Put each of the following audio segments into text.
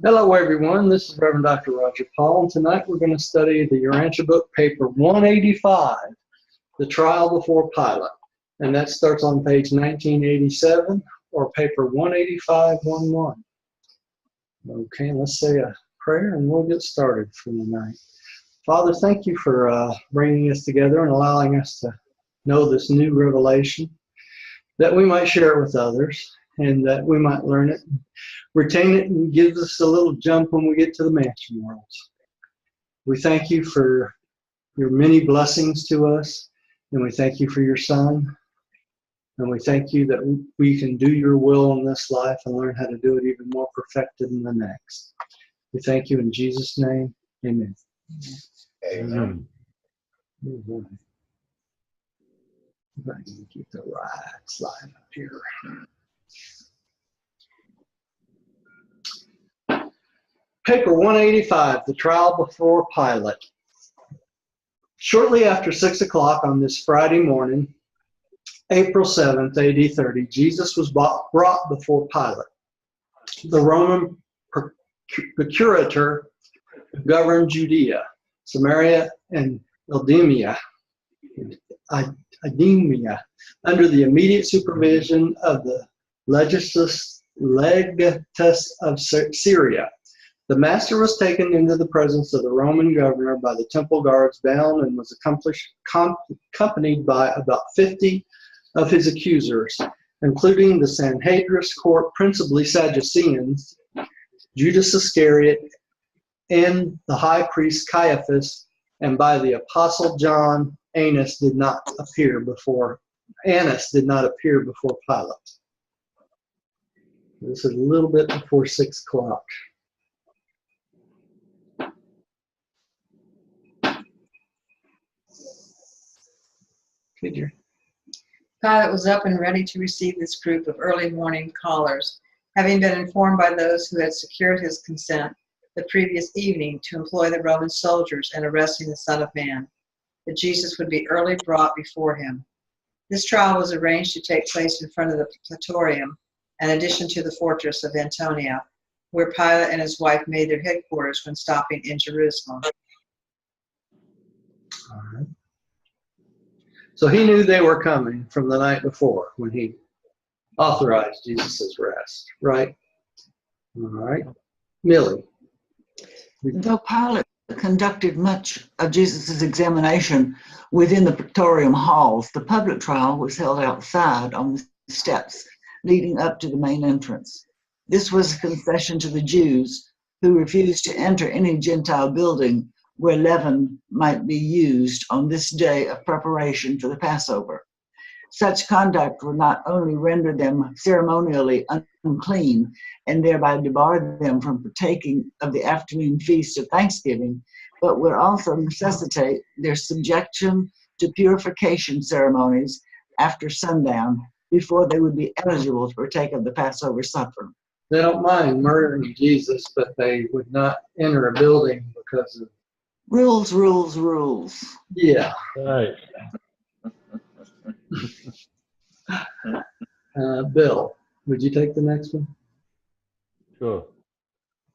Hello, everyone. This is Reverend Dr. Roger Paul, and tonight we're going to study the Urantia Book Paper 185, The Trial Before Pilate. And that starts on page 1987, or paper 185-11. Okay, let's say a prayer, and we'll get started for the night. Father, thank you for bringing us together and allowing us to know this new revelation, that we might share it with others, and that we might learn it, retain it, and give us a little jump when we get to the mansion worlds. We thank you for your many blessings to us, and we thank you for your Son, and we thank you that we can do your will in this life and learn how to do it even more perfected in the next. We thank you in Jesus' name. Amen. Amen. Amen. If I can get the right slide up here. Paper 185, The Trial Before Pilate. Shortly after 6 o'clock on this Friday morning, April 7th, AD 30, Jesus was brought before Pilate, the Roman procurator who governed Judea, Samaria, and Idumea, under the immediate supervision of the legatus of Syria. The master was taken into the presence of the Roman governor by the temple guards bound and was accompanied by about 50 of his accusers, including the Sanhedrin court, principally Sadduceans, Judas Iscariot, and the high priest Caiaphas, and by the apostle John. Annas did not appear before Pilate. This is a little bit before 6 o'clock. Pilate was up and ready to receive this group of early morning callers, having been informed by those who had secured his consent the previous evening to employ the Roman soldiers in arresting the Son of Man, that Jesus would be early brought before him. This trial was arranged to take place in front of the Praetorium, in addition to the fortress of Antonia, where Pilate and his wife made their headquarters when stopping in Jerusalem. All right. So he knew they were coming from the night before when he authorized Jesus' arrest, right? All right. Millie. Though Pilate conducted much of Jesus' examination within the Praetorium halls, the public trial was held outside on the steps leading up to the main entrance. This was a concession to the Jews who refused to enter any Gentile building where leaven might be used on this day of preparation for the Passover. Such conduct would not only render them ceremonially unclean and thereby debar them from partaking of the afternoon feast of Thanksgiving, but would also necessitate their subjection to purification ceremonies after sundown before they would be eligible to partake of the Passover supper. They don't mind murdering Jesus, but they would not enter a building because of rules, rules, rules. Yeah. Right. Bill, would you take the next one? Sure.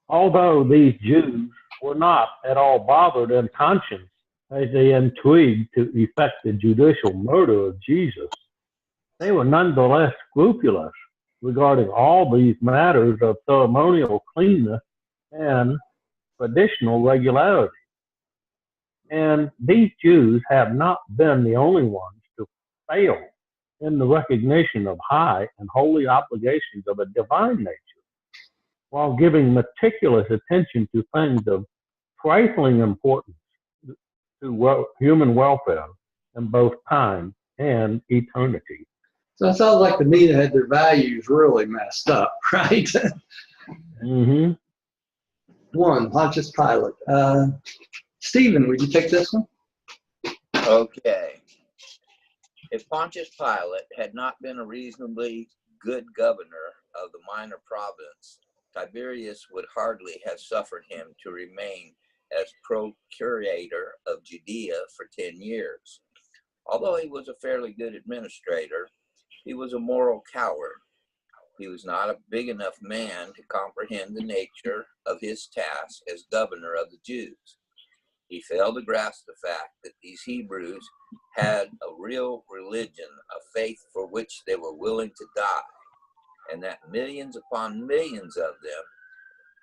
Although these Jews were not at all bothered in conscience as they intrigued to effect the judicial murder of Jesus, they were nonetheless scrupulous regarding all these matters of ceremonial cleanness and traditional regularity. And these Jews have not been the only ones to fail in the recognition of high and holy obligations of a divine nature, while giving meticulous attention to things of trifling importance to human welfare in both time and eternity. So it sounds like to me they had their values really messed up, right? Mm-hmm. One, Pontius Pilate. Stephen, would you take this one? Okay. If Pontius Pilate had not been a reasonably good governor of the minor province, Tiberius would hardly have suffered him to remain as procurator of Judea for 10 years. Although he was a fairly good administrator, he was a moral coward. He was not a big enough man to comprehend the nature of his task as governor of the Jews. He failed to grasp the fact that these Hebrews had a real religion, a faith for which they were willing to die, and that millions upon millions of them,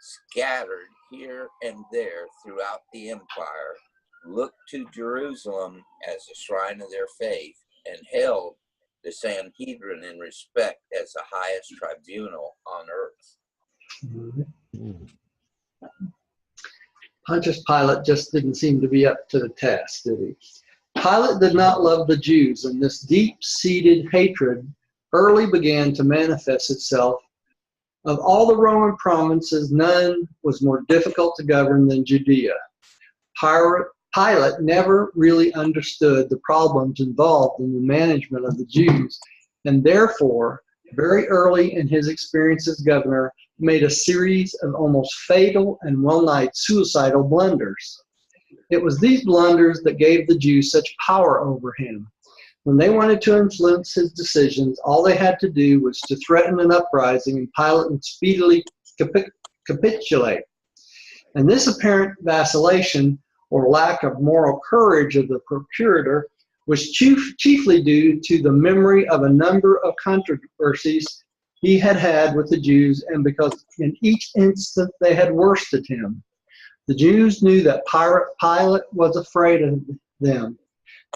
scattered here and there throughout the empire, looked to Jerusalem as the shrine of their faith and held the Sanhedrin in respect as the highest tribunal on earth. Pontius Pilate just didn't seem to be up to the task, did he? Pilate did not love the Jews, and this deep-seated hatred early began to manifest itself. Of all the Roman provinces, none was more difficult to govern than Judea. Pilate never really understood the problems involved in the management of the Jews, and therefore, very early in his experience as governor, made a series of almost fatal and well-nigh suicidal blunders. It was these blunders that gave the Jews such power over him. When they wanted to influence his decisions, all they had to do was to threaten an uprising, and Pilate would speedily capitulate. And this apparent vacillation or lack of moral courage of the procurator was chiefly due to the memory of a number of controversies he had had with the Jews, and because in each instant they had worsted him. The Jews knew that Pilate was afraid of them,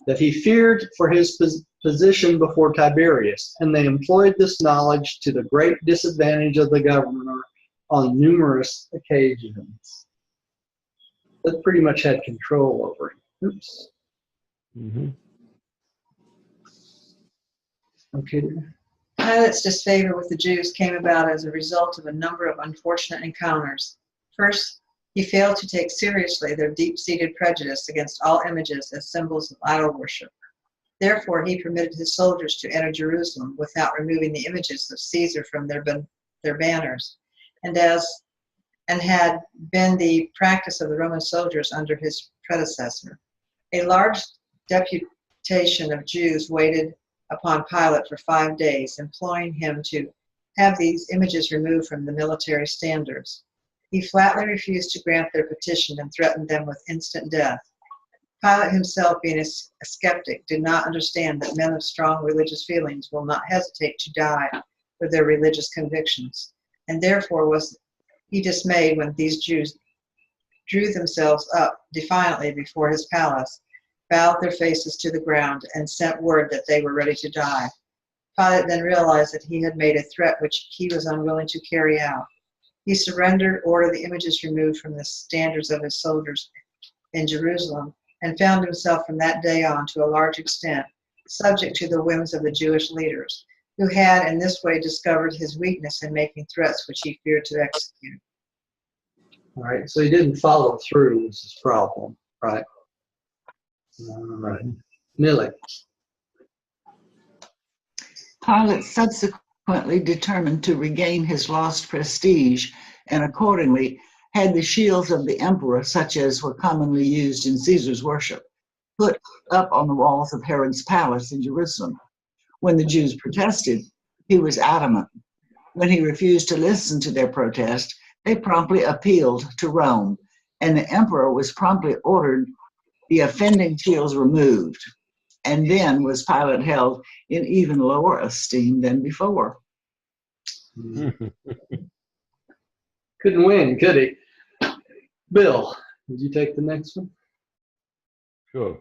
that he feared for his position before Tiberius, and they employed this knowledge to the great disadvantage of the governor on numerous occasions. That pretty much had control over him. Oops. Mm-hmm. Okay. Pilate's disfavor with the Jews came about as a result of a number of unfortunate encounters. First, he failed to take seriously their deep-seated prejudice against all images as symbols of idol worship. Therefore, he permitted his soldiers to enter Jerusalem without removing the images of Caesar from their banners, and had been the practice of the Roman soldiers under his predecessor. A large deputation of Jews waited upon Pilate for 5 days, imploring him to have these images removed from the military standards. He flatly refused to grant their petition and threatened them with instant death. Pilate himself, being a skeptic, did not understand that men of strong religious feelings will not hesitate to die for their religious convictions, and therefore was he dismayed when these Jews drew themselves up defiantly before his palace, bowed their faces to the ground, and sent word that they were ready to die. Pilate then realized that he had made a threat which he was unwilling to carry out. He surrendered, ordered the images removed from the standards of his soldiers in Jerusalem, and found himself from that day on, to a large extent, subject to the whims of the Jewish leaders, who had in this way discovered his weakness in making threats which he feared to execute. All right, so he didn't follow through was his problem, right? All right. Millie. Pilate subsequently determined to regain his lost prestige, and accordingly had the shields of the emperor, such as were commonly used in Caesar's worship, put up on the walls of Herod's palace in Jerusalem. When the Jews protested, he was adamant. When he refused to listen to their protest, they promptly appealed to Rome, and the emperor was promptly ordered the offending shields removed. And then was Pilate held in even lower esteem than before. Couldn't win, could he? Bill, would you take the next one? Sure.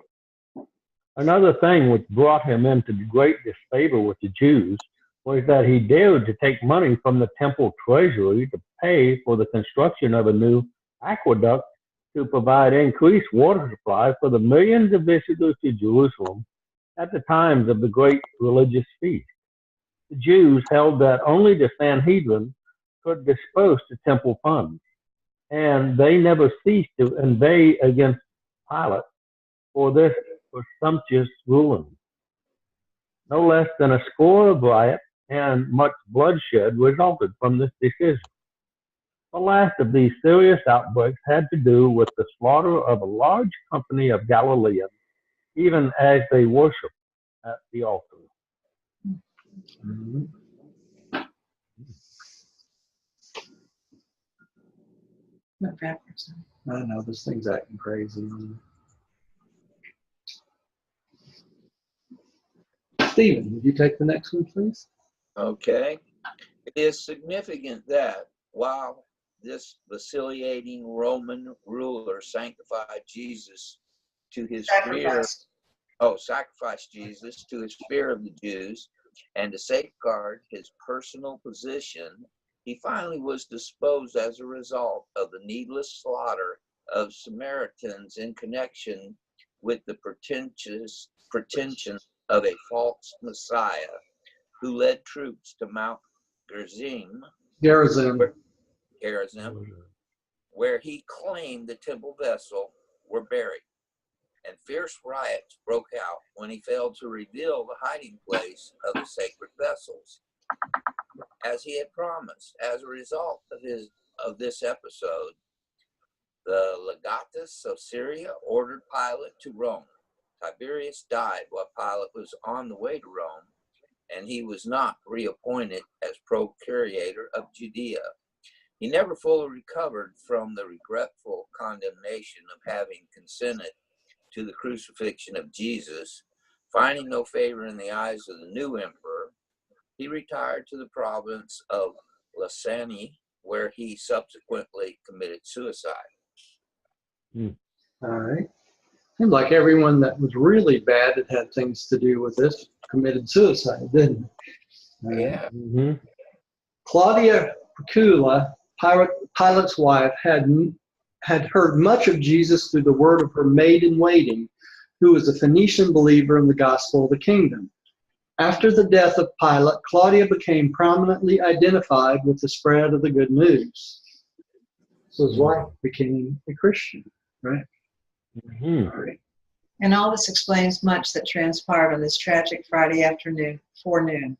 Another thing which brought him into great disfavor with the Jews was that he dared to take money from the temple treasury to pay for the construction of a new aqueduct to provide increased water supply for the millions of visitors to Jerusalem at the times of the great religious feast. The Jews held that only the Sanhedrin could dispose the temple funds, and they never ceased to inveigh against Pilate for this presumptuous ruling. No less than a score of riots and much bloodshed resulted from this decision. The last of these serious outbreaks had to do with the slaughter of a large company of Galileans, even as they worshiped at the altar. Went backwards. I know, this thing's acting crazy. Stephen, would you take the next one, please? Okay. It is significant that while this vacillating Roman ruler sanctified Jesus to his fear, sacrificed Jesus to his fear of the Jews and to safeguard his personal position, he finally was disposed as a result of the needless slaughter of Samaritans in connection with the pretensions of a false Messiah who led troops to Mount Gerizim, where he claimed the temple vessel were buried. And fierce riots broke out when he failed to reveal the hiding place of the sacred vessels, as he had promised. As a result of this episode, the legatus of Syria ordered Pilate to Rome. Tiberius died while Pilate was on the way to Rome, and he was not reappointed as procurator of Judea. He never fully recovered from the regretful condemnation of having consented to the crucifixion of Jesus. Finding no favor in the eyes of the new emperor, he retired to the province of Lasani, where he subsequently committed suicide. All right. Seems like everyone that was really bad that had things to do with this committed suicide, didn't it? Yeah. Mm-hmm. Claudia Procula, Pilate's wife, had heard much of Jesus through the word of her maid-in-waiting, who was a Phoenician believer in the gospel of the kingdom. After the death of Pilate, Claudia became prominently identified with the spread of the good news. So his wife became a Christian, right? Mm-hmm. All right. And all this explains much that transpired on this tragic Friday forenoon.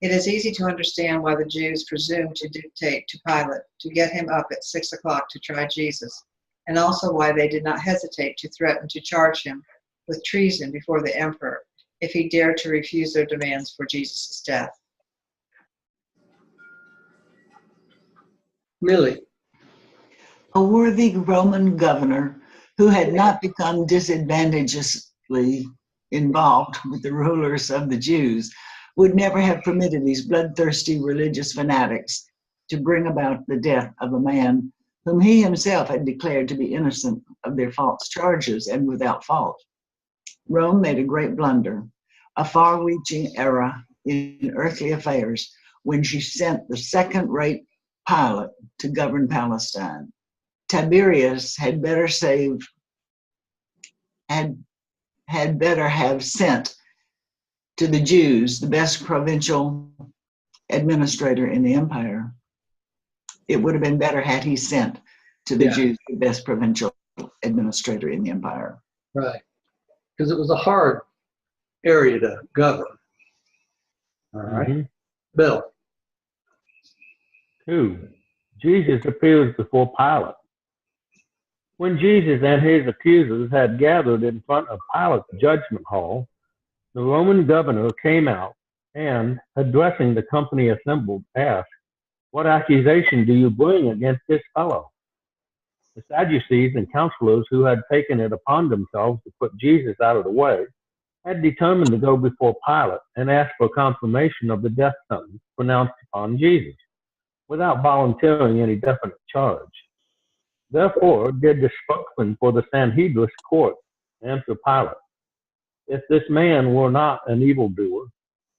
It is easy to understand why the Jews presumed to dictate to Pilate to get him up at 6 o'clock to try Jesus, and also why they did not hesitate to threaten to charge him with treason before the emperor if he dared to refuse their demands for Jesus' death. Millie. A worthy Roman governor who had not become disadvantageously involved with the rulers of the Jews would never have permitted these bloodthirsty religious fanatics to bring about the death of a man whom he himself had declared to be innocent of their false charges and without fault. Rome made a great blunder, a far-reaching error in earthly affairs, when she sent the second-rate Pilate to govern Palestine. Tiberius had better have sent to the Jews the best provincial administrator in the empire. It would have been better had he sent to the Jews the best provincial administrator in the empire. Right. Because it was a hard area to govern. All right. Mm-hmm. Bill. 2. Jesus appears before Pilate. When Jesus and his accusers had gathered in front of Pilate's judgment hall, the Roman governor came out and, addressing the company assembled, asked, "What accusation do you bring against this fellow?" The Sadducees and counselors, who had taken it upon themselves to put Jesus out of the way, had determined to go before Pilate and ask for confirmation of the death sentence pronounced upon Jesus, without volunteering any definite charge. Therefore did the spokesman for the Sanhedrin court answer Pilate, "If this man were not an evildoer,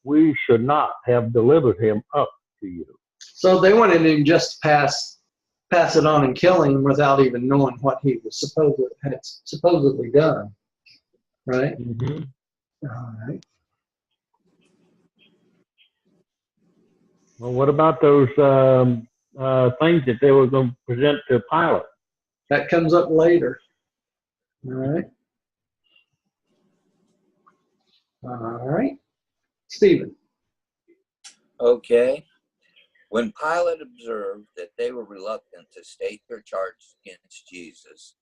we should not have delivered him up to you." So they wanted him just pass it on and kill him without even knowing what he was supposedly done. Right? Mm-hmm. All right. Well, what about those things that they were going to present to Pilate? That comes up later. All right. All right. Stephen. Okay. When Pilate observed that they were reluctant to state their charges against Jesus,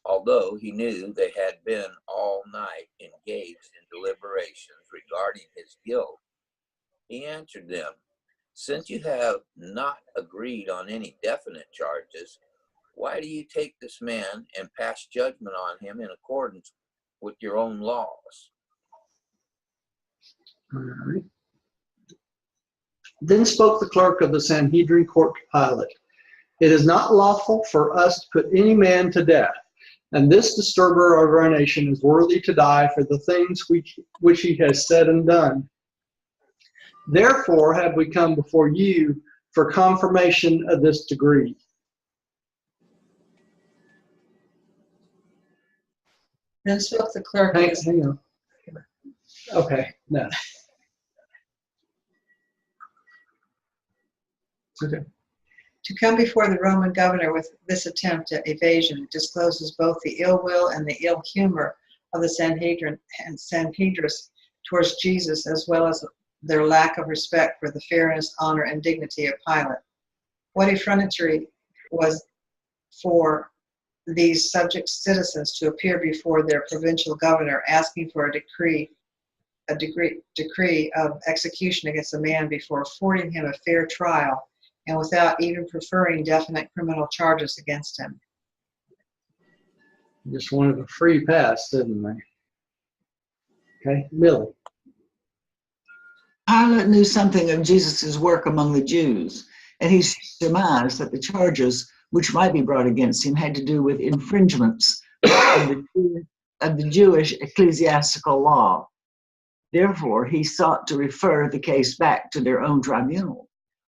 although he knew they had been all night engaged in deliberations regarding his guilt, he answered them, "Since you have not agreed on any definite charges, why do you take this man and pass judgment on him in accordance with your own laws? All right. Then spoke the clerk of the Sanhedrin court to Pilate, "It is not lawful for us to put any man to death, and this disturber of our nation is worthy to die for the things which he has said and done. Therefore have we come before you for confirmation of this decree." Then spoke the clerk. Hang on. Okay, no. Okay. To come before the Roman governor with this attempt at evasion discloses both the ill will and the ill humor of the Sanhedrin and Sanhedrists towards Jesus, as well as their lack of respect for the fairness, honor, and dignity of Pilate. What effrontery was for these subject citizens to appear before their provincial governor asking for a decree of execution against a man before affording him a fair trial and without even preferring definite criminal charges against him. Just wanted a free pass, didn't they? Okay, Millie. Pilate knew something of Jesus' work among the Jews, and he surmised that the charges which might be brought against him had to do with infringements of the Jewish ecclesiastical law. Therefore, he sought to refer the case back to their own tribunal.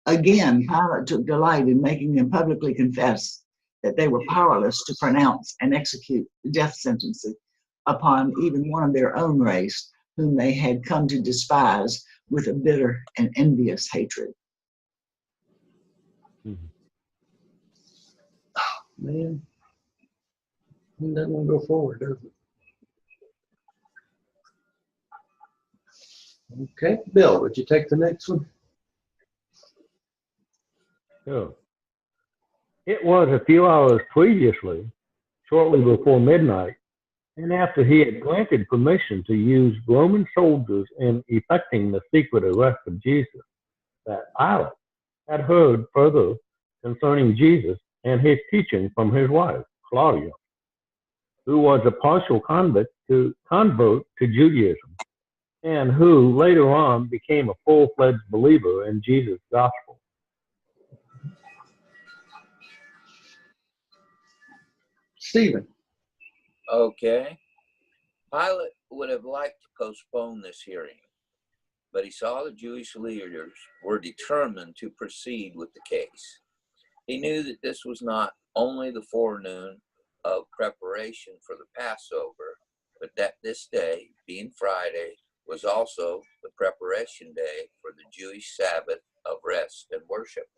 Again, Pilate took delight in making them publicly confess that they were powerless to pronounce and execute death sentences upon even one of their own race, whom they had come to despise with a bitter and envious hatred. Man, it doesn't want to go forward, does it? Okay, Bill, would you take the next one? Sure. It was a few hours previously, shortly before midnight, and after he had granted permission to use Roman soldiers in effecting the secret arrest of Jesus, that Pilate had heard further concerning Jesus and his teaching from his wife, Claudia, who was a partial convert to Judaism, and who later on became a full-fledged believer in Jesus' gospel. Stephen. Okay. Pilate would have liked to postpone this hearing, but he saw the Jewish leaders were determined to proceed with the case. He knew that this was not only the forenoon of preparation for the Passover, but that this day, being Friday, was also the preparation day for the Jewish Sabbath of rest and worship.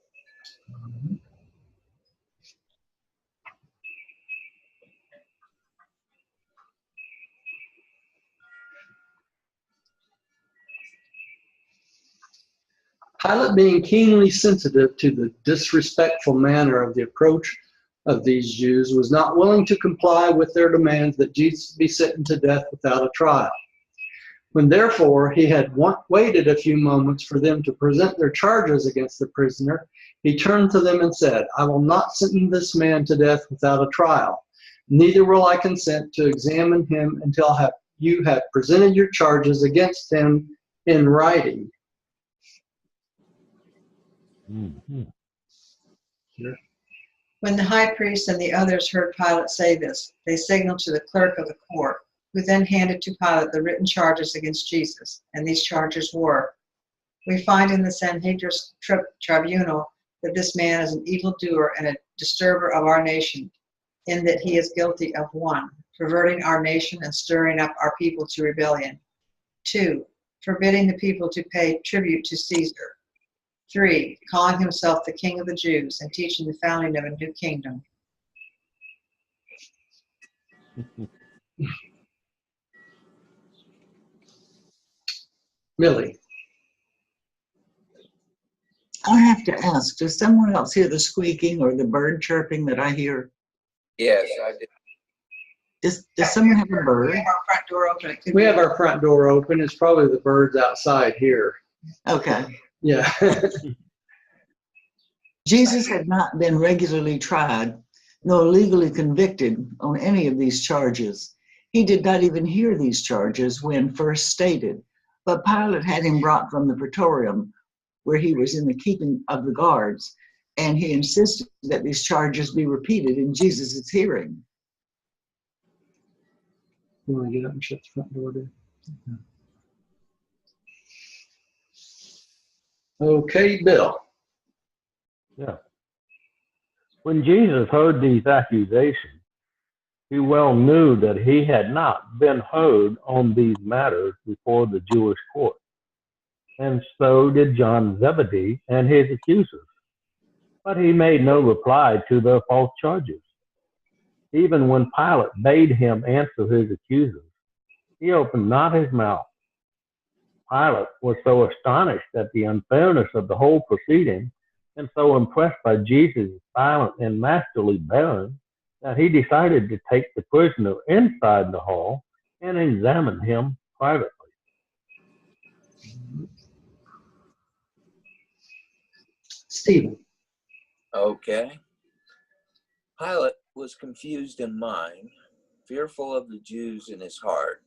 Pilate, being keenly sensitive to the disrespectful manner of the approach of these Jews, was not willing to comply with their demands that Jesus be sentenced to death without a trial. When therefore he had waited a few moments for them to present their charges against the prisoner, he turned to them and said, "I will not sentence this man to death without a trial. Neither will I consent to examine him until you have presented your charges against him in writing." Mm-hmm. When the high priest and the others heard Pilate say this, they signaled to the clerk of the court, who then handed to Pilate the written charges against Jesus. And these charges were: we find in the Sanhedrin tribunal that this man is an evildoer and a disturber of our nation, in that he is guilty of 1, perverting our nation and stirring up our people to rebellion; 2, forbidding the people to pay tribute to Caesar; 3, calling himself the King of the Jews and teaching the founding of a new kingdom. Millie. I have to ask, does someone else hear the squeaking or the bird chirping that I hear? Yes, I did. Does someone have a We bird? have our front door open. It could We be- have our front door open. It's probably the birds outside here. Okay. Yeah. Jesus had not been regularly tried nor legally convicted on any of these charges. He did not even hear these charges when first stated, but Pilate had him brought from the Praetorium, where he was in the keeping of the guards, and he insisted that these charges be repeated in Jesus' hearing. You want to get up and shut the front door, dude? Okay, Bill. Yeah. When Jesus heard these accusations, he well knew that he had not been heard on these matters before the Jewish court, and so did John Zebedee and his accusers. But he made no reply to their false charges. Even when Pilate bade him answer his accusers, he opened not his mouth. Pilate was so astonished at the unfairness of the whole proceeding, and so impressed by Jesus' silent and masterly bearing, that he decided to take the prisoner inside the hall and examine him privately. Stephen. Okay. Pilate was confused in mind, fearful of the Jews in his heart,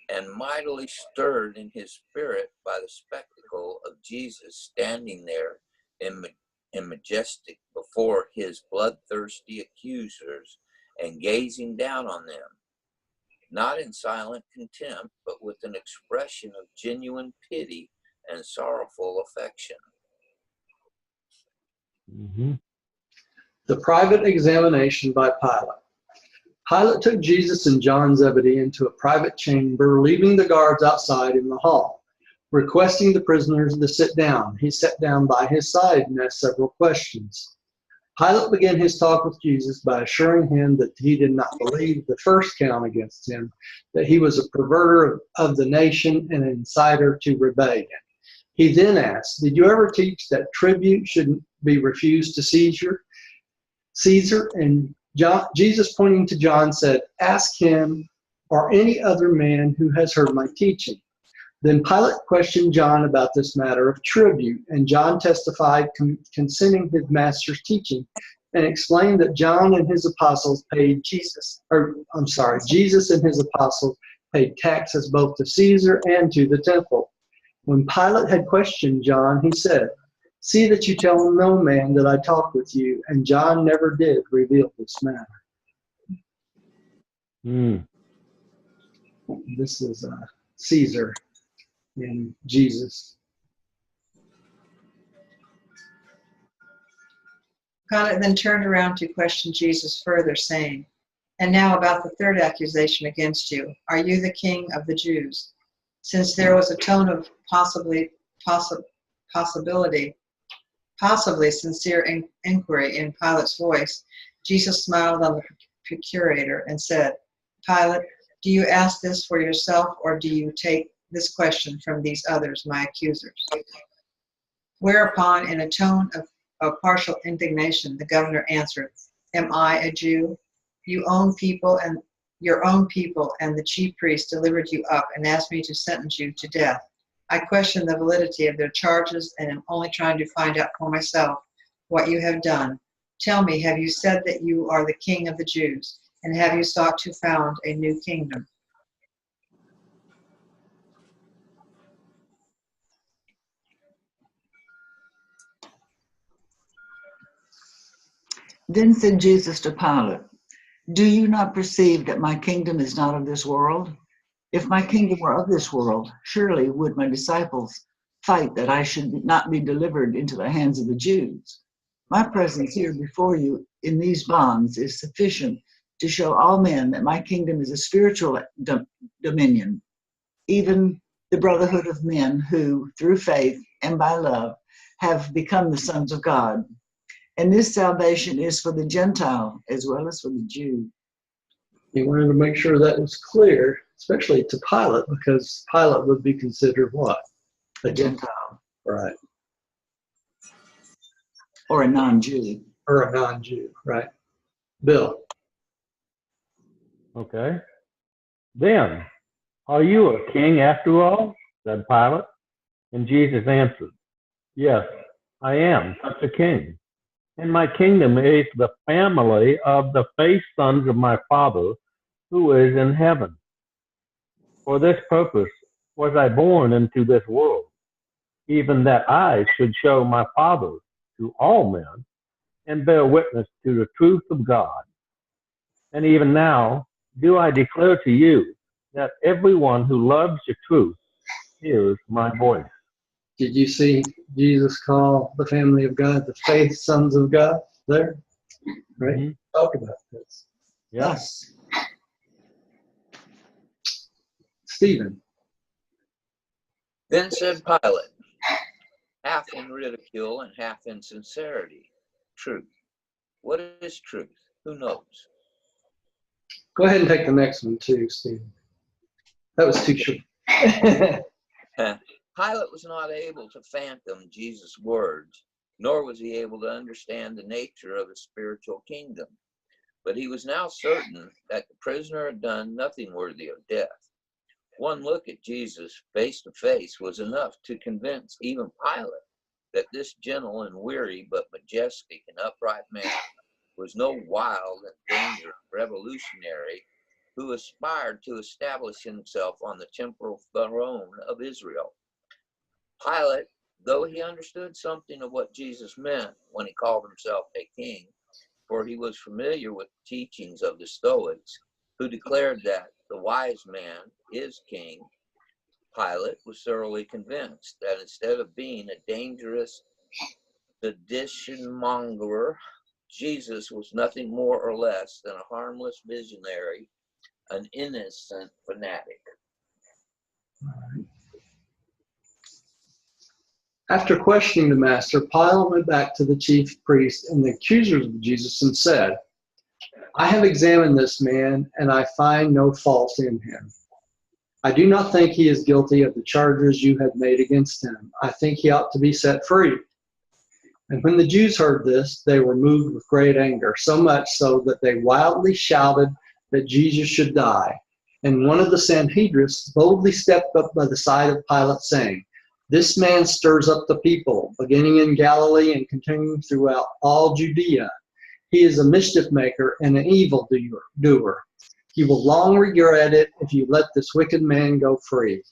and mightily stirred in his spirit by the spectacle of Jesus standing there in majestic before his bloodthirsty accusers and gazing down on them, not in silent contempt, but with an expression of genuine pity and sorrowful affection. Mm-hmm. The private examination by Pilate. Pilate took Jesus and John Zebedee into a private chamber, leaving the guards outside in the hall. Requesting the prisoners to sit down, he sat down by his side and asked several questions. Pilate began his talk with Jesus by assuring him that he did not believe the first count against him, that he was a perverter of the nation and an inciter to rebellion. He then asked, "Did you ever teach that tribute should be refused to Caesar?" And Jesus, pointing to John, said, "Ask him or any other man who has heard my teaching." Then Pilate questioned John about this matter of tribute, and John testified consenting his master's teaching, and explained that Jesus and his apostles paid taxes both to Caesar and to the temple. When Pilate had questioned John, he said, "See that you tell no man that I talked with you," and John never did reveal this matter. This is Caesar and Jesus. Pilate then turned around to question Jesus further, saying, "And now about the third accusation against you. Are you the king of the Jews?" Since there was a tone of possibly sincere inquiry in Pilate's voice, Jesus smiled on the procurator and said, "Pilate, do you ask this for yourself, or do you take this question from these others, my accusers?" Whereupon, in a tone of partial indignation, the governor answered, "Am I a Jew? Your own people and the chief priests delivered you up and asked me to sentence you to death. I question the validity of their charges and am only trying to find out for myself what you have done. Tell me, have you said that you are the king of the Jews? And have you sought to found a new kingdom?" Then said Jesus to Pilate, "Do you not perceive that my kingdom is not of this world? If my kingdom were of this world, surely would my disciples fight that I should not be delivered into the hands of the Jews. My presence here before you in these bonds is sufficient to show all men that my kingdom is a spiritual dominion, even the brotherhood of men who, through faith and by love, have become the sons of God. And this salvation is for the Gentile as well as for the Jew." He wanted to make sure that was clear, especially to Pilate, because Pilate would be considered what? A Gentile. Right. Or a non-Jew. Or a non-Jew, right. Bill. Okay. "Then, are you a king after all?" said Pilate. And Jesus answered, "Yes, I am such a king. And my kingdom is the family of the faith sons of my Father who is in heaven. For this purpose was I born into this world, even that I should show my Father to all men and bear witness to the truth of God. And even now do I declare to you that everyone who loves the truth hears my voice. Did you see Jesus call the family of God the faith sons of God there? Right? Mhm. Talk about this. Yeah. Yes. Stephen. Then said Pilate, half in ridicule and half in sincerity, truth. What is truth? Who knows? Go ahead and take the next one too, Stephen. That was too short. Pilate was not able to fathom Jesus' words, nor was he able to understand the nature of the spiritual kingdom. But he was now certain that the prisoner had done nothing worthy of death. One look at Jesus face to face was enough to convince even Pilate that this gentle and weary but majestic and upright man was no wild and dangerous revolutionary who aspired to establish himself on the temporal throne of Israel. Pilate, though he understood something of what Jesus meant when he called himself a king, for he was familiar with the teachings of the Stoics, who declared that the wise man is king, Pilate was thoroughly convinced that instead of being a dangerous sedition monger, Jesus was nothing more or less than a harmless visionary, an innocent fanatic. After questioning the master, Pilate went back to the chief priests and the accusers of Jesus and said, I have examined this man, and I find no fault in him. I do not think he is guilty of the charges you have made against him. I think he ought to be set free. And when the Jews heard this, they were moved with great anger, so much so that they wildly shouted that Jesus should die. And one of the Sanhedrists boldly stepped up by the side of Pilate, saying, This man stirs up the people, beginning in Galilee and continuing throughout all Judea. He is a mischief maker and an evil doer. You will long regret it if you let this wicked man go free.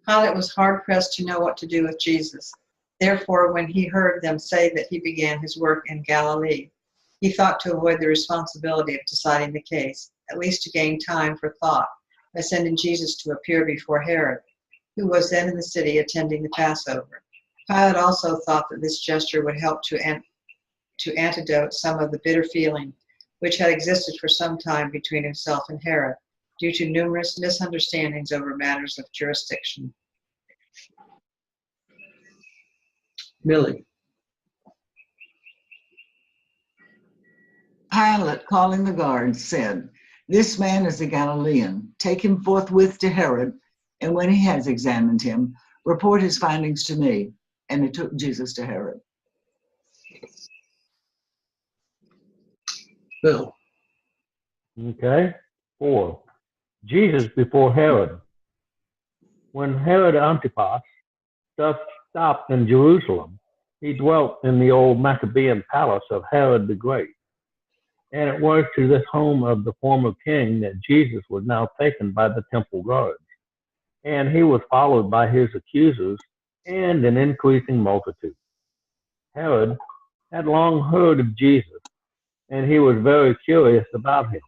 Pilate was hard-pressed to know what to do with Jesus. Therefore, when he heard them say that he began his work in Galilee, he thought to avoid the responsibility of deciding the case, at least to gain time for thought, by sending Jesus to appear before Herod, who was then in the city attending the Passover. Pilate also thought that this gesture would help to antidote some of the bitter feeling which had existed for some time between himself and Herod, due to numerous misunderstandings over matters of jurisdiction. Millie. Pilate, calling the guards, said, This man is a Galilean. Take him forthwith to Herod, and when he has examined him, report his findings to me. And they took Jesus to Herod. Bill. Okay. 4. Jesus before Herod. When Herod Antipas stopped in Jerusalem, he dwelt in the old Maccabean palace of Herod the Great. And it was to this home of the former king that Jesus was now taken by the temple guards. And he was followed by his accusers and an increasing multitude. Herod had long heard of Jesus, and he was very curious about him.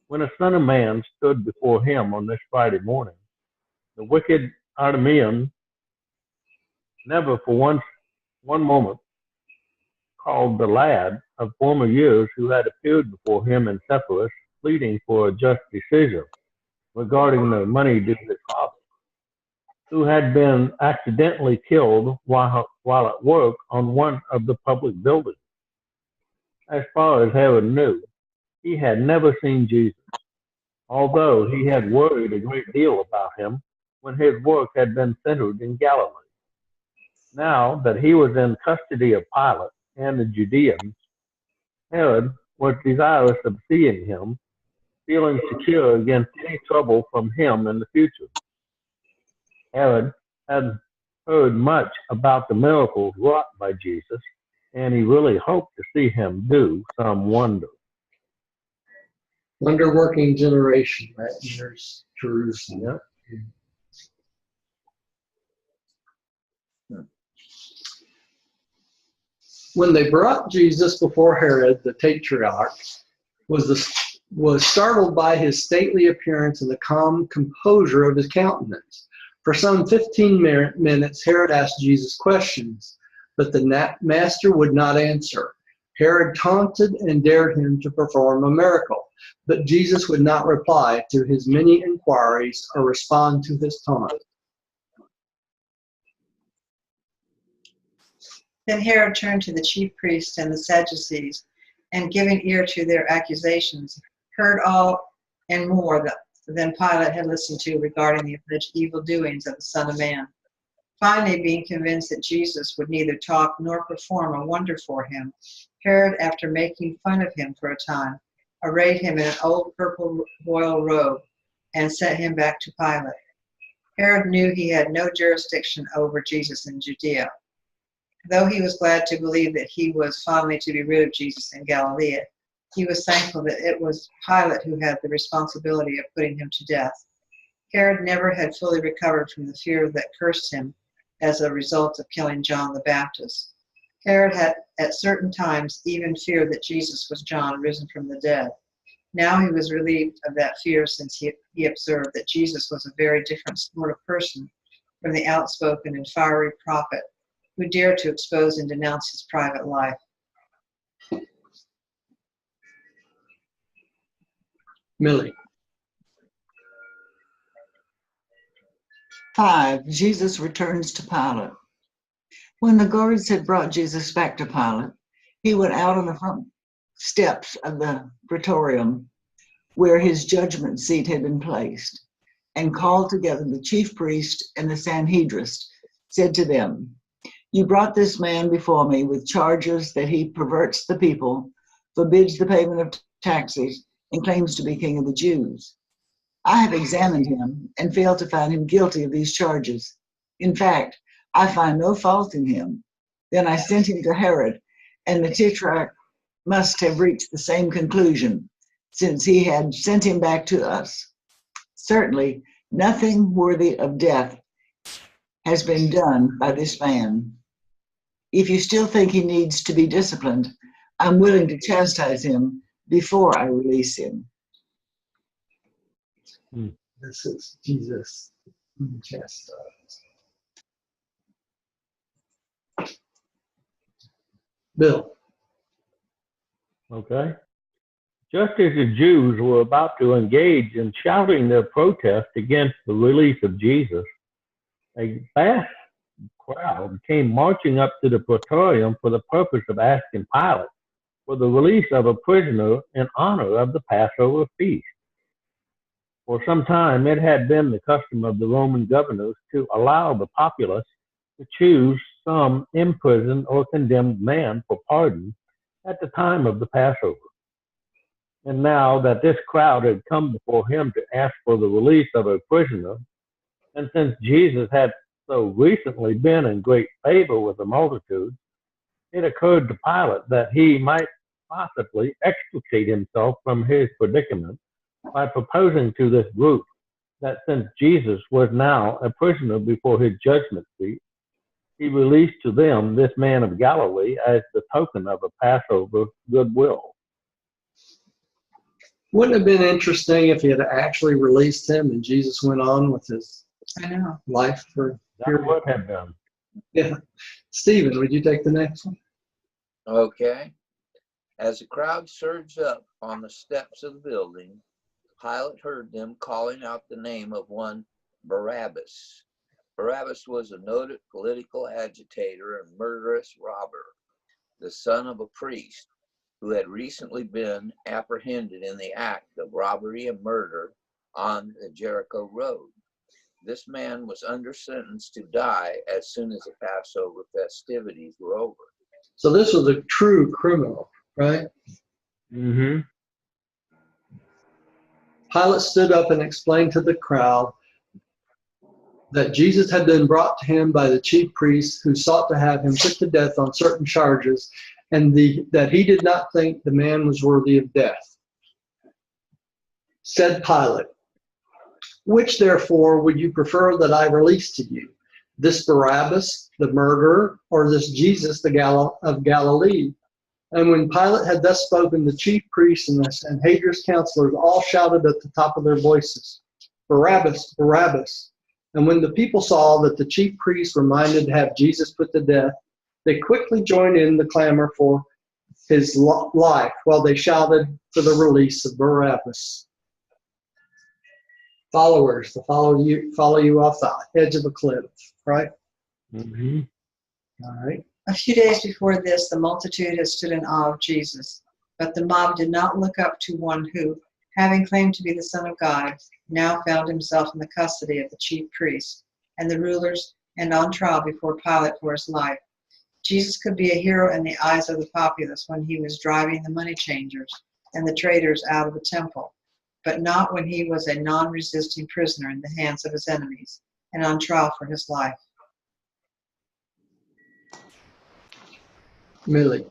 When a Son of Man stood before him on this Friday morning, the wicked Artemian never for one moment called the lad of former years who had appeared before him in Sepphoris, pleading for a just decision regarding the money due his father, who had been accidentally killed while at work on one of the public buildings. As far as Herod knew, he had never seen Jesus, although he had worried a great deal about him when his work had been centered in Galilee. Now that he was in custody of Pilate and the Judeans, Herod was desirous of seeing him, feeling secure against any trouble from him in the future. Herod had heard much about the miracles wrought by Jesus, and he really hoped to see him do some wonder. Wonder-working generation, right? And there's Jerusalem. Yep. When they brought Jesus before Herod, the Tetrarch was startled by his stately appearance and the calm composure of his countenance. For some 15 minutes, Herod asked Jesus questions, but the master would not answer. Herod taunted and dared him to perform a miracle, but Jesus would not reply to his many inquiries or respond to his taunt. Then Herod turned to the chief priests and the Sadducees, and giving ear to their accusations, heard all and more than Pilate had listened to regarding the alleged evil doings of the Son of Man. Finally, being convinced that Jesus would neither talk nor perform a wonder for him, Herod, after making fun of him for a time, arrayed him in an old purple royal robe and sent him back to Pilate. Herod knew he had no jurisdiction over Jesus in Judea. Though he was glad to believe that he was finally to be rid of Jesus in Galilee, he was thankful that it was Pilate who had the responsibility of putting him to death. Herod never had fully recovered from the fear that cursed him as a result of killing John the Baptist. Herod had at certain times even feared that Jesus was John risen from the dead. Now he was relieved of that fear, since he observed that Jesus was a very different sort of person from the outspoken and fiery prophet who dared to expose and denounce his private life. Millie. 5. Jesus returns to Pilate. When the guards had brought Jesus back to Pilate, he went out on the front steps of the Praetorium, where his judgment seat had been placed, and called together the chief priest and the Sanhedrin, said to them, "You brought this man before me with charges that he perverts the people, forbids the payment of taxes, and claims to be king of the Jews. I have examined him and failed to find him guilty of these charges. In fact, I find no fault in him. Then I sent him to Herod, and the Tetrarch must have reached the same conclusion, since he had sent him back to us. Certainly, nothing worthy of death has been done by this man. If you still think he needs to be disciplined, I'm willing to chastise him before I release him." This is Jesus being chastised. Bill. Okay. Just as the Jews were about to engage in shouting their protest against the release of Jesus, a vast crowd came marching up to the Praetorium for the purpose of asking Pilate for the release of a prisoner in honor of the Passover feast. For some time, it had been the custom of the Roman governors to allow the populace to choose some imprisoned or condemned man for pardon at the time of the Passover. And now that this crowd had come before him to ask for the release of a prisoner, and since Jesus had so recently been in great favor with the multitude, it occurred to Pilate that he might possibly extricate himself from his predicament by proposing to this group that since Jesus was now a prisoner before his judgment seat, he released to them this man of Galilee as the token of a Passover goodwill. Wouldn't it have been interesting if he had actually released him and Jesus went on with his life for That would have been. Yeah. Stephen, would you take the next one? Okay. As the crowd surged up on the steps of the building, Pilate heard them calling out the name of one Barabbas. Barabbas was a noted political agitator and murderous robber, the son of a priest who had recently been apprehended in the act of robbery and murder on the Jericho Road. This man was under sentence to die as soon as the Passover festivities were over. So this was a true criminal, right? Mm-hmm. Pilate stood up and explained to the crowd that Jesus had been brought to him by the chief priests, who sought to have him put to death on certain charges, and that he did not think the man was worthy of death. Said Pilate, "Which therefore would you prefer that I release to you? This Barabbas, the murderer, or this Jesus of Galilee?" And when Pilate had thus spoken, the chief priests and the Sanhedrin's counselors all shouted at the top of their voices, "Barabbas, Barabbas." And when the people saw that the chief priests were minded to have Jesus put to death, they quickly joined in the clamor for his life, while they shouted for the release of Barabbas. Followers to follow you off the edge of a cliff, right? Mm-hmm. All right. A few days before this, the multitude had stood in awe of Jesus, but the mob did not look up to one who, having claimed to be the Son of God, now found himself in the custody of the chief priests and the rulers and on trial before Pilate for his life. Jesus could be a hero in the eyes of the populace when he was driving the money changers and the traders out of the temple, but not when he was a non-resisting prisoner in the hands of his enemies and on trial for his life. Millie.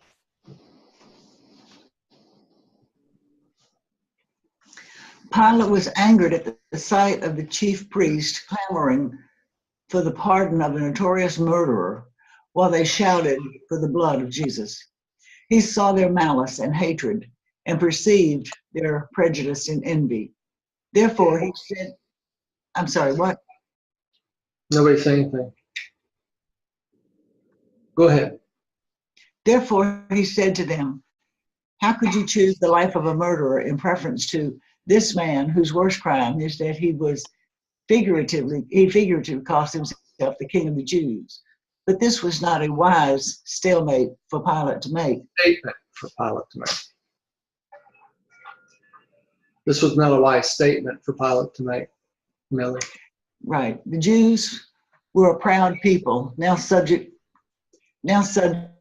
Pilate was angered at the sight of the chief priest clamoring for the pardon of a notorious murderer while they shouted for the blood of Jesus. He saw their malice and hatred and perceived their prejudice and envy. Therefore, he said, I'm sorry, what? Nobody say anything. Go ahead. Therefore, he said to them, "How could you choose the life of a murderer in preference to this man whose worst crime is that he figuratively calls himself the King of the Jews?" But this was not a wise stalemate for Pilate to make. Statement for Pilate to make. This was not a wise statement for Pilate to make, Millie. Right. The Jews were a proud people, now subject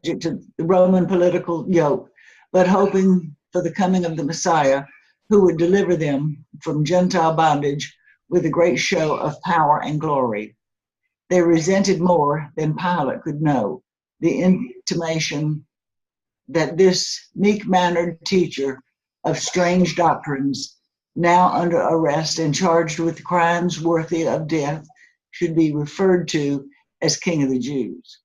to the Roman political yoke, but hoping for the coming of the Messiah, who would deliver them from Gentile bondage with a great show of power and glory. They resented more than Pilate could know the intimation that this meek-mannered teacher of strange doctrines, now under arrest and charged with crimes worthy of death, should be referred to as King of the Jews.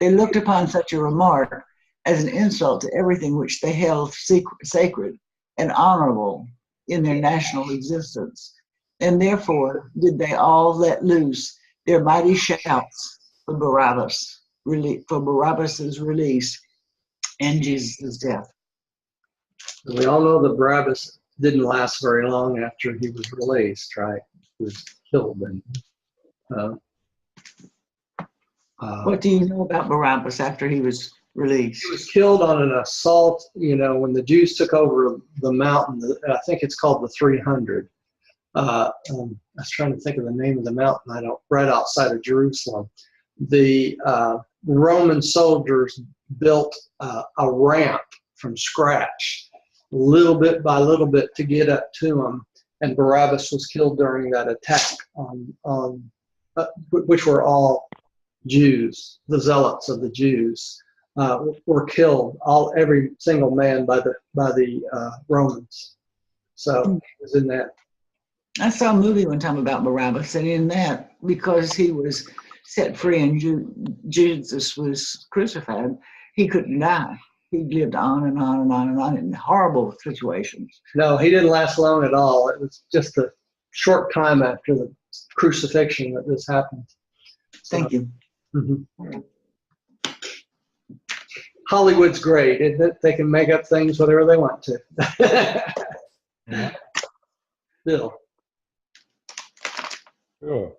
They looked upon such a remark as an insult to everything which they held sacred and honorable in their national existence, and therefore did they all let loose their mighty shouts for Barabbas's release and Jesus' death. We all know that Barabbas didn't last very long after he was released, right? He was killed. What do you know about Barabbas after he was released? He was killed on an assault, when the Jews took over the mountain. I think it's called the 300. I was trying to think of the name of the mountain. Right outside of Jerusalem. The Roman soldiers built a ramp from scratch, little bit by little bit, to get up to him. And Barabbas was killed during that attack which were all Jews. The zealots of the Jews were killed, every single man by the Romans. So he was in that. I saw a movie one time about Barabbas, and in that, because he was set free and Jesus was crucified, he couldn't die. He lived on and on and on and on in horrible situations. No, he didn't last long at all. It was just a short time after the crucifixion that this happened. So, Thank you. Mm-hmm. Hollywood's great, isn't it? They can make up things whatever they want to. Yeah. Bill. Sure.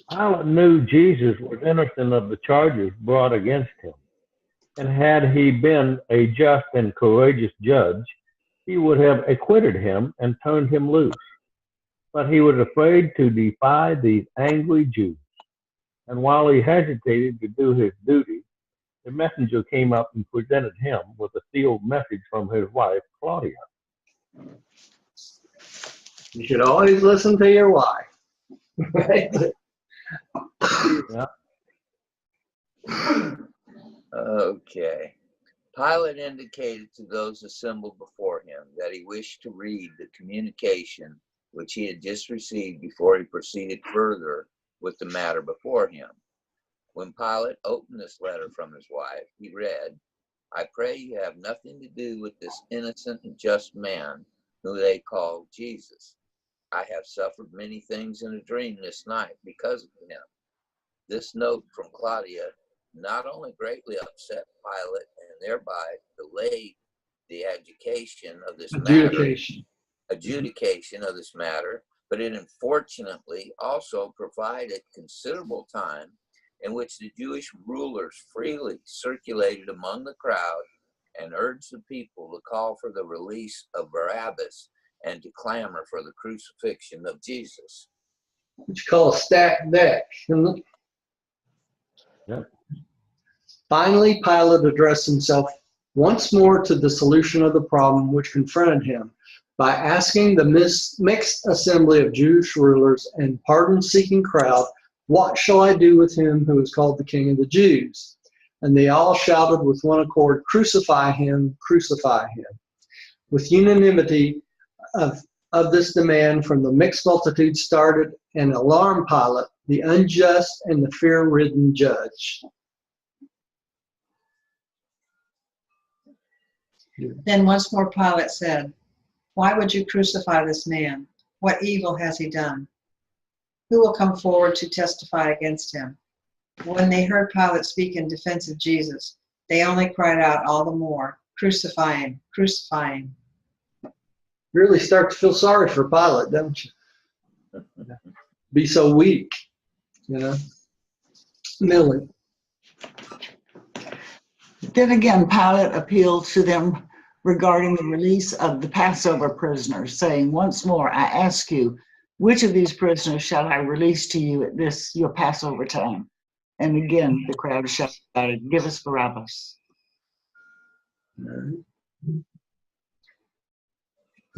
Pilate knew Jesus was innocent of the charges brought against him, and had he been a just and courageous judge, he would have acquitted him and turned him loose. But he was afraid to defy these angry Jews, and while he hesitated to do his duty, the messenger came up and presented him with a sealed message from his wife, Claudia. You should always listen to your wife. Right? Yeah. Okay. Pilate indicated to those assembled before him that he wished to read the communication which he had just received before he proceeded further with the matter before him. When Pilate opened this letter from his wife, he read, "I pray you have nothing to do with this innocent and just man who they call Jesus. I have suffered many things in a dream this night because of him." This note from Claudia not only greatly upset Pilate and thereby delayed the adjudication of this matter, but it unfortunately also provided considerable time in which the Jewish rulers freely circulated among the crowd and urged the people to call for the release of Barabbas and to clamor for the crucifixion of Jesus. What you call a stacked deck, isn't it? Yep. Finally, Pilate addressed himself once more to the solution of the problem which confronted him by asking the mixed assembly of Jewish rulers and pardon-seeking crowd, "What shall I do with him who is called the King of the Jews?" And they all shouted with one accord, "Crucify him, crucify him." With unanimity of this demand from the mixed multitude started an alarmed Pilate, the unjust and the fear-ridden judge. Then once more Pilate said, "Why would you crucify this man? What evil has he done? Who will come forward to testify against him?" When they heard Pilate speak in defense of Jesus, they only cried out all the more, "Crucify him, crucify him." You really start to feel sorry for Pilate, don't you? Be so weak, you know. Millie. Then again, Pilate appealed to them regarding the release of the Passover prisoners, saying, "Once more, I ask you, which of these prisoners shall I release to you at this your Passover time?" And again, the crowd shouted, "Give us Barabbas."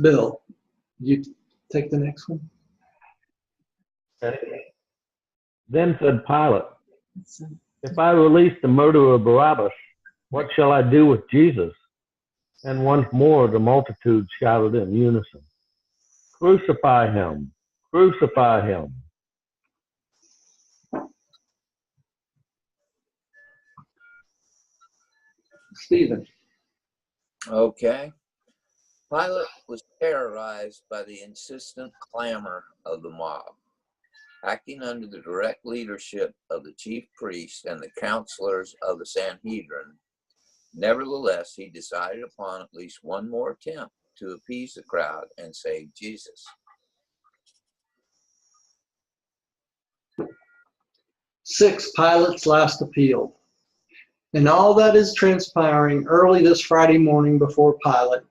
Bill, you take the next one. Okay. Then said Pilate, "If I release the murderer of Barabbas, what shall I do with Jesus?" And once more the multitude shouted in unison, "Crucify him, crucify him." Stephen. Okay. Pilate was terrorized by the insistent clamor of the mob. Acting under the direct leadership of the chief priests and the counselors of the Sanhedrin, nevertheless, he decided upon at least one more attempt to appease the crowd and save Jesus. 6, Pilate's last appeal. And all that is transpiring early this Friday morning before Pilate,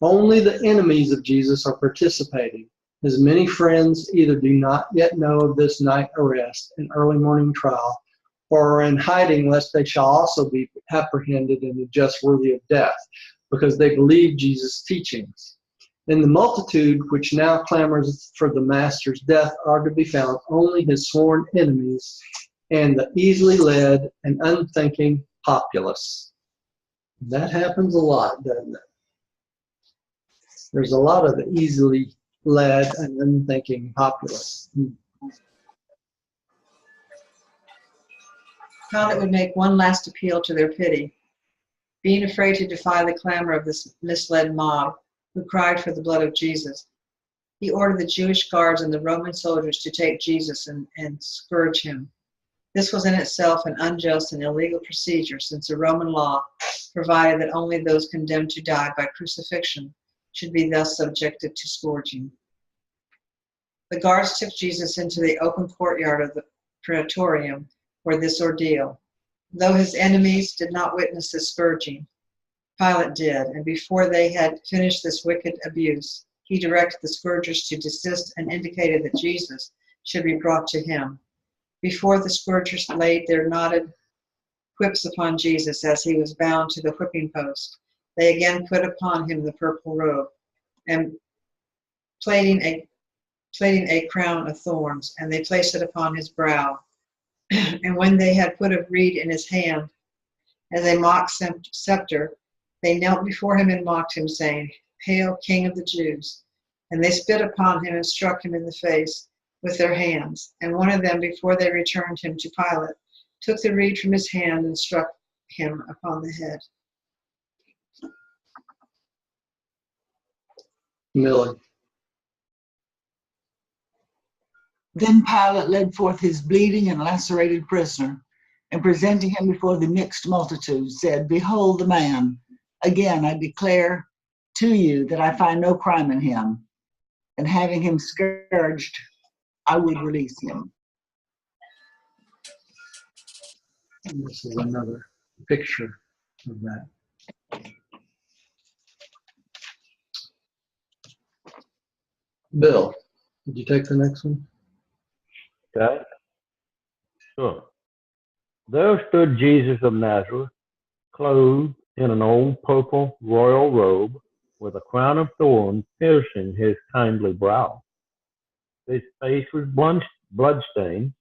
only the enemies of Jesus are participating. His many friends either do not yet know of this night arrest and early morning trial, or are in hiding lest they shall also be apprehended and be just worthy of death, because they believe Jesus' teachings. In the multitude which now clamors for the Master's death are to be found only his sworn enemies and the easily led and unthinking populace. That happens a lot, doesn't it? There's a lot of the easily led and unthinking populace. Pilate would make one last appeal to their pity. Being afraid to defy the clamor of this misled mob who cried for the blood of Jesus, he ordered the Jewish guards and the Roman soldiers to take Jesus and scourge him. This was in itself an unjust and illegal procedure, since the Roman law provided that only those condemned to die by crucifixion should be thus subjected to scourging. The guards took Jesus into the open courtyard of the Praetorium for this ordeal. Though his enemies did not witness the scourging, Pilate did, and before they had finished this wicked abuse, he directed the scourgers to desist and indicated that Jesus should be brought to him. Before the scourgers laid their knotted whips upon Jesus as he was bound to the whipping post, they again put upon him the purple robe, and plaiting a plaiting a crown of thorns, and they placed it upon his brow. And when they had put a reed in his hand, as a mock scepter, they knelt before him and mocked him, saying, Hail, King of the Jews! And they spit upon him and struck him in the face with their hands. And one of them, before they returned him to Pilate, took the reed from his hand and struck him upon the head. Millie. Then Pilate led forth his bleeding and lacerated prisoner, and presenting him before the mixed multitude, said, Behold the man. Again, I declare to you that I find no crime in him. And having him scourged, I would release him. And this is another picture of that. Bill, did you take the next one? Okay. Sure. There stood Jesus of Nazareth, clothed in an old purple royal robe, with a crown of thorns piercing his kindly brow. His face was bloodstained,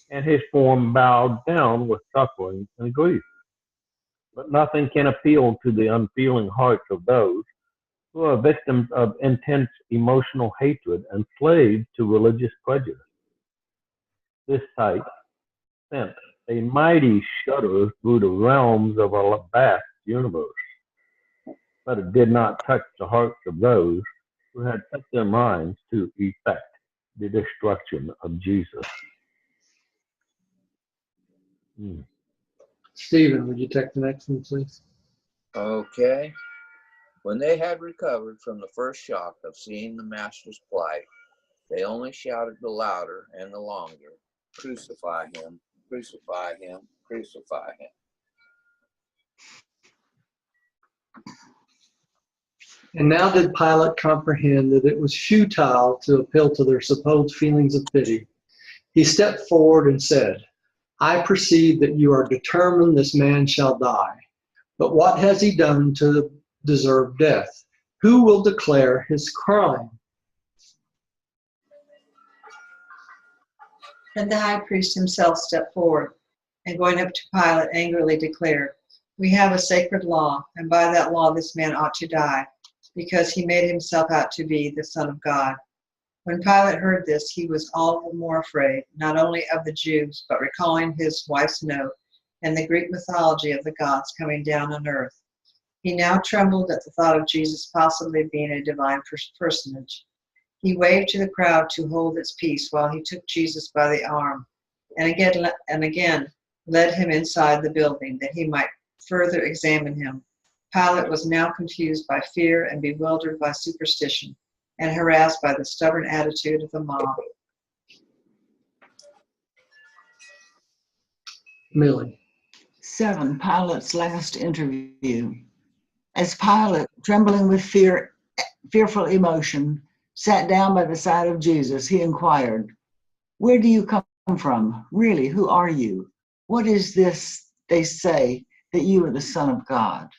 and his form bowed down with suffering and grief. But nothing can appeal to the unfeeling hearts of those who are victims of intense emotional hatred and slaves to religious prejudice. This sight sent a mighty shudder through the realms of a vast universe, but it did not touch the hearts of those who had set their minds to effect the destruction of Jesus. Stephen, would you take the next one, please? Okay. When they had recovered from the first shock of seeing the master's plight, they only shouted the louder and the longer, Crucify him, crucify him, crucify him. And now did Pilate comprehend that it was futile to appeal to their supposed feelings of pity. He stepped forward and said, I perceive that you are determined this man shall die. But what has he done to deserve death? Who will declare his crime? Then the high priest himself stepped forward, and going up to Pilate angrily declared, We have a sacred law, and by that law this man ought to die, because he made himself out to be the Son of God. When Pilate heard this, he was all the more afraid, not only of the Jews, but recalling his wife's note and the Greek mythology of the gods coming down on earth. He now trembled at the thought of Jesus possibly being a divine personage. He waved to the crowd to hold its peace while he took Jesus by the arm and again led him inside the building that he might further examine him. Pilate was now confused by fear and bewildered by superstition and harassed by the stubborn attitude of the mob. Millie. 7. Pilate's last interview. As Pilate, trembling with fearful emotion, sat down by the side of Jesus, he inquired, Where do you come from? Really, who are you? What is this they say that you are the Son of God?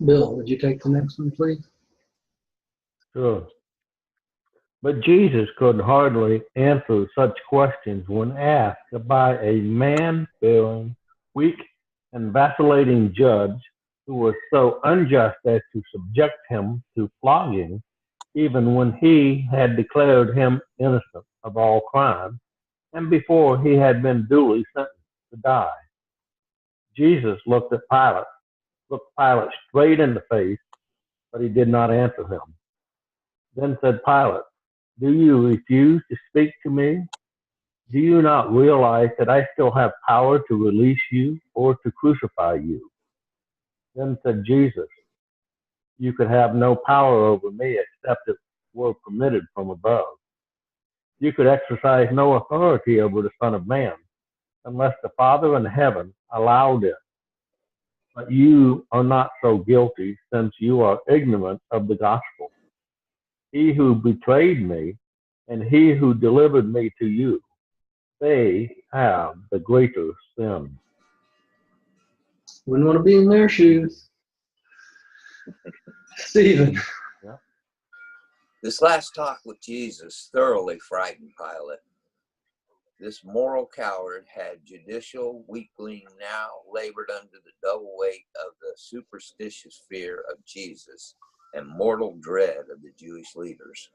Bill, would you take the next one, please? Sure. But Jesus could hardly answer such questions when asked by a man-fearing, weak, and vacillating judge who was so unjust as to subject him to flogging, even when he had declared him innocent of all crime, and before he had been duly sentenced to die. Jesus looked Pilate straight in the face, but he did not answer him. Then said Pilate, Do you refuse to speak to me? Do you not realize that I still have power to release you or to crucify you? Then said Jesus, You could have no power over me except it were permitted from above. You could exercise no authority over the Son of Man unless the Father in heaven allowed it. But you are not so guilty, since you are ignorant of the gospel. He who betrayed me and he who delivered me to you, they have the greater sin. Wouldn't want to be in their shoes. Stephen, This last talk with Jesus thoroughly frightened Pilate. This moral coward had judicial weakling now labored under the double weight of the superstitious fear of Jesus and mortal dread of the Jewish leaders.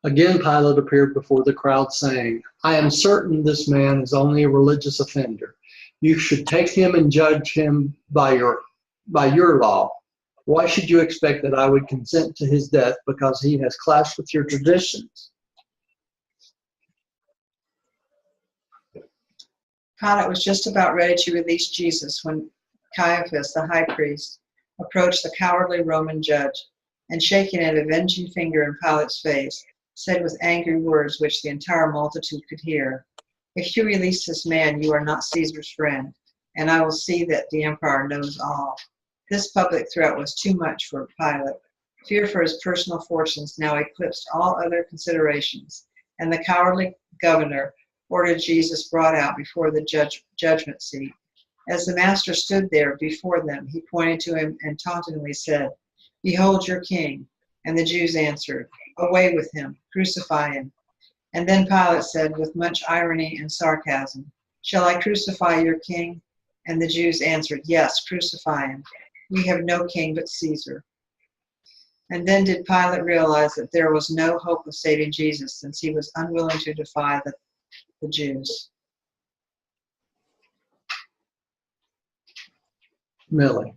Again, Pilate appeared before the crowd, saying, I am certain this man is only a religious offender. You should take him and judge him by your law. Why should you expect that I would consent to his death because he has clashed with your traditions? Pilate was just about ready to release Jesus when Caiaphas, the high priest, approached the cowardly Roman judge and, shaking an avenging finger in Pilate's face, said with angry words which the entire multitude could hear, If you release this man, you are not Caesar's friend, and I will see that the emperor knows all. This public threat was too much for Pilate. Fear for his personal fortunes now eclipsed all other considerations, and the cowardly governor ordered Jesus brought out before the judgment seat. As the master stood there before them, he pointed to him and tauntingly said, Behold your king. And the Jews answered, Away with him, crucify him. And then Pilate said with much irony and sarcasm, Shall I crucify your king? And the Jews answered, Yes, crucify him. We have no king but Caesar. And then did Pilate realize that there was no hope of saving Jesus, since he was unwilling to defy the Jews. Millie.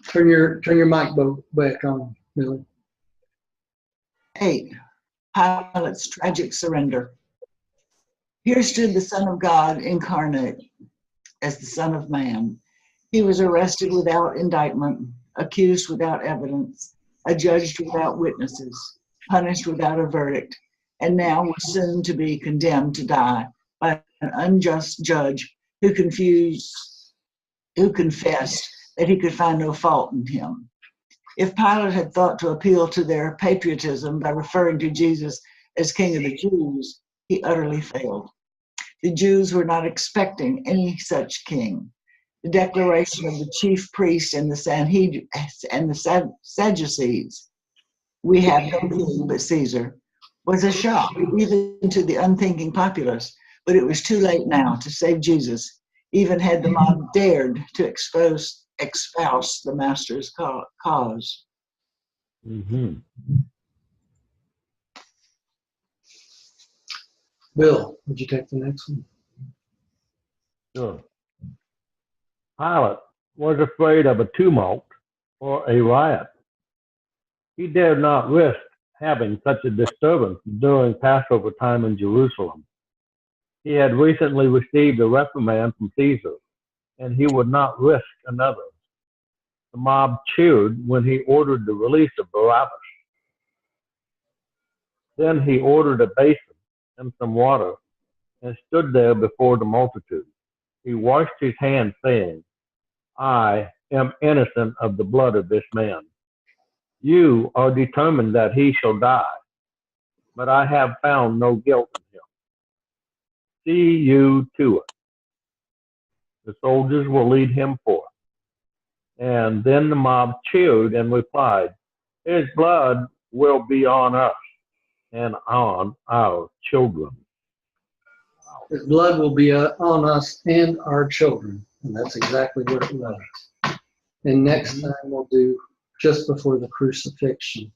Turn your mic back on, Millie. 8. Pilate's tragic surrender. Here stood the Son of God incarnate as the Son of Man. He was arrested without indictment, accused without evidence, adjudged without witnesses, punished without a verdict, and now was soon to be condemned to die by an unjust judge who confessed that he could find no fault in him. If Pilate had thought to appeal to their patriotism by referring to Jesus as King of the Jews, he utterly failed. The Jews were not expecting any such king. The declaration of the chief priests and the Sanhedrin and the Sadducees, we have no king but Caesar, was a shock even to the unthinking populace, but it was too late now to save Jesus, even had the mob dared to espouse the master's cause. Mm-hmm. Bill, would you take the next one? Sure. Pilate was afraid of a tumult or a riot. He dared not risk having such a disturbance during Passover time in Jerusalem. He had recently received a reprimand from Caesar, and he would not risk another. The mob cheered when he ordered the release of Barabbas. Then he ordered a basin and some water and stood there before the multitude. He washed his hands, saying, I am innocent of the blood of this man. You are determined that he shall die, but I have found no guilt in him. See you to it. The soldiers will lead him forth. And then the mob cheered and replied, His blood will be on us and on our children. His blood will be on us and our children. And that's exactly what it was. And next time we'll do just before the crucifixion.